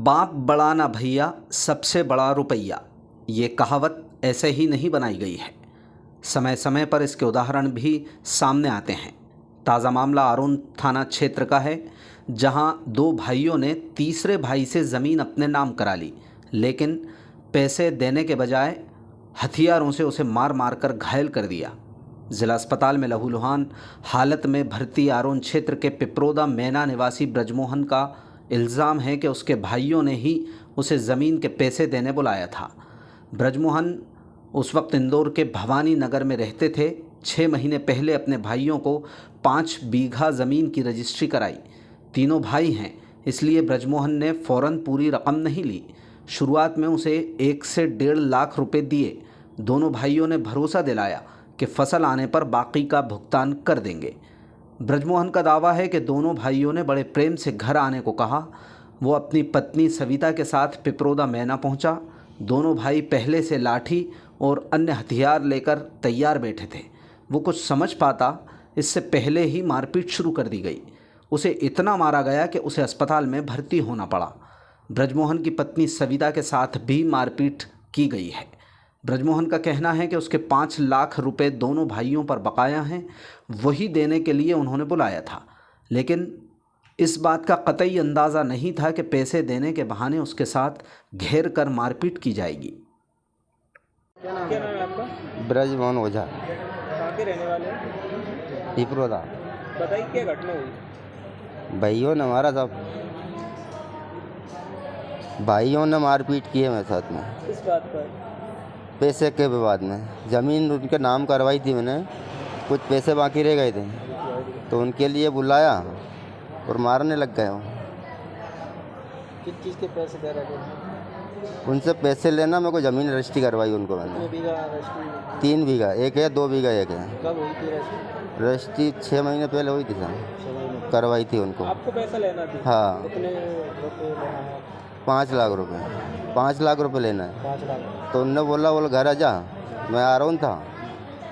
बाप बड़ा ना भैया, सबसे बड़ा रुपया। ये कहावत ऐसे ही नहीं बनाई गई है। समय समय पर इसके उदाहरण भी सामने आते हैं। ताज़ा मामला आरोन थाना क्षेत्र का है, जहां दो भाइयों ने तीसरे भाई से ज़मीन अपने नाम करा ली, लेकिन पैसे देने के बजाय हथियारों से उसे मार मार कर घायल कर दिया। जिला अस्पताल में लहूलुहान हालत में भर्ती आरोन क्षेत्र के पिपरोदा मैना निवासी ब्रजमोहन का इल्ज़ाम है कि उसके भाइयों ने ही उसे ज़मीन के पैसे देने बुलाया था। ब्रजमोहन उस वक्त इंदौर के भवानी नगर में रहते थे। 6 महीने पहले अपने भाइयों को 5 बीघा ज़मीन की रजिस्ट्री कराई। तीनों भाई हैं, इसलिए ब्रजमोहन ने फ़ौरन पूरी रकम नहीं ली। शुरुआत में उसे 1 से 1.5 लाख रुपए दिए। दोनों भाइयों ने भरोसा दिलाया कि फसल आने पर बाकी का भुगतान कर देंगे। ब्रजमोहन का दावा है कि दोनों भाइयों ने बड़े प्रेम से घर आने को कहा। वो अपनी पत्नी सविता के साथ पिपरोदा मैना पहुंचा। दोनों भाई पहले से लाठी और अन्य हथियार लेकर तैयार बैठे थे। वो कुछ समझ पाता इससे पहले ही मारपीट शुरू कर दी गई। उसे इतना मारा गया कि उसे अस्पताल में भर्ती होना पड़ा। ब्रजमोहन की पत्नी सविता के साथ भी मारपीट की गई है। ब्रजमोहन का कहना है कि उसके 5 लाख रुपए दोनों भाइयों पर बकाया हैं, वही देने के लिए उन्होंने बुलाया था, लेकिन इस बात का कतई अंदाज़ा नहीं था कि पैसे देने के बहाने उसके साथ घेर कर मारपीट की जाएगी। क्या नाम है आपका? ब्रजमोहन ओझा, कहाँ के रहने वाले हैं? पिपरोदा। बताइए क्या घटना हुई? भाइयों ने हमारा सब भाइयों ने मारपीट की है मेरे साथ में, किस बात पर? पैसे के विवाद में। ज़मीन उनके नाम करवाई थी मैंने, कुछ पैसे बाकी रह गए थे तो उनके लिए बुलाया और मारने लग गए। वो किस चीज़ के पैसे दे रहे थे? उनसे पैसे लेना, मेरे को ज़मीन रजिस्ट्री करवाई उनको मैंने। 2 बीघा रजिस्ट्री 3 बीघा एक है, 2 बीघा एक है। कब हुई थी रजिस्ट्री? रजिस्ट्री 6 महीने पहले हुई थी सर, करवाई थी उनको। आपको पैसा लेना थी? हाँ, कितने रुपए लेना है? 5 लाख रुपए, 5 लाख रुपए लेना है। 5 लाख। तो उनने बोला घर आ जा। मैं आ रहा हूँ था,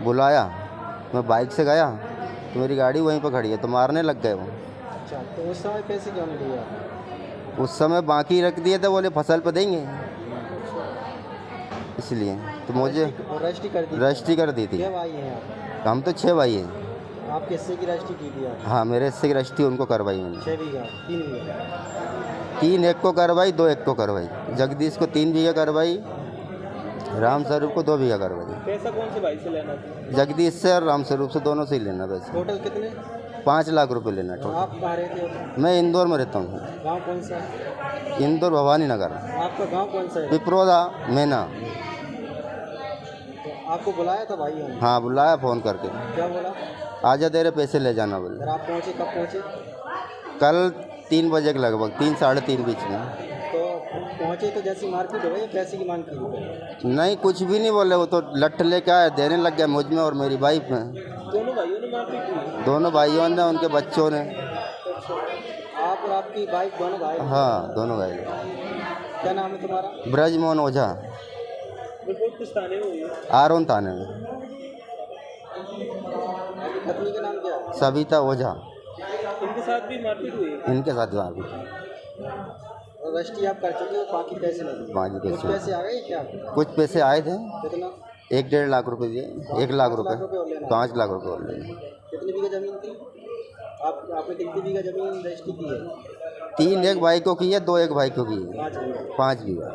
बुलाया, मैं बाइक से गया तो मेरी गाड़ी वहीं पर खड़ी है, तो मारने लग गए वो। अच्छा, तो उस समय पैसे क्यों नहीं दिए? उस समय बाकी रख दिए थे, बोले फसल पे देंगे, इसलिए तो मुझे रजिस्ट्री कर दी थी। क्या भाई हैं आप? हम तो 6 भाई हैं। आपके हिस्से की रजिस्ट्री की थी आप? हाँ, मेरे हिस्से की रजिस्ट्री उनको करवाई मैंने। 6 बीघा 3 बीघा? 3 एक को करवाई, 2 एक को करवाई। जगदीश को 3 बीघा करवाई, राम स्वरूप को 2 बीघा करवाई। पैसा कौन से भाई से लेना था? जगदीश से और राम स्वरूप से, दोनों से ही लेना पैसा। टोटल कितने? 5 लाख रुपए लेना टोटल। आप कहाँ रहते हो? मैं इंदौर में रहता हूँ। गांव कौन सा है? इंदौर भवानी नगर। आपका गांव कौन सा है? पिपरोदा मैना। तो आपको बुलाया था भाइयों ने? हाँ, बुलाया फ़ोन करके, क्या बोला? आजा तेरे पैसे ले जाना बोले। फिर आप पहुँचे, कब पहुँचे? कल 3 बजे के लगभग, 3 साढ़े 3 बीच में। तो पहुँचे तो जैसी मारपीट हो गई, पैसे की मांग की? नहीं, कुछ भी नहीं बोले, वो तो लठ लेके आए, देने लग गया मुझ में और मेरी वाइफ में। दोनों भाइयों ने मारपीट की? दोनों भाइयों ने, उनके बच्चों ने। आप और आपकी वाइफ दोनों भाई? हाँ, दोनों भाई। क्या नाम है तुम्हारा? ब्रजमोहन ओझा, रिपोर्ट किस थाने में हुई है? आरोन थाने में। आपकी पत्नी का नाम क्या है? सविता ओझा। इनके साथ भी मारपीट हुई है? इनके साथ मारपीट। और रजिस्ट्री आप कर चुके हो, बाकी पैसे नहीं? बाकी कुछ पैसे, पैसे आ गए क्या? कुछ पैसे आए थे, कितना? 1-1.5 लाख रुपए दिए। 1 लाख रुपए, 5 लाख रुपए और लेने। कितनी बीघा जमीन थी? आपने कितनी बीघा जमीन रजिस्ट्री की है? 3 एक भाई को की है, 2 एक भाई को की है। 5 बीघा। 5 बीघा।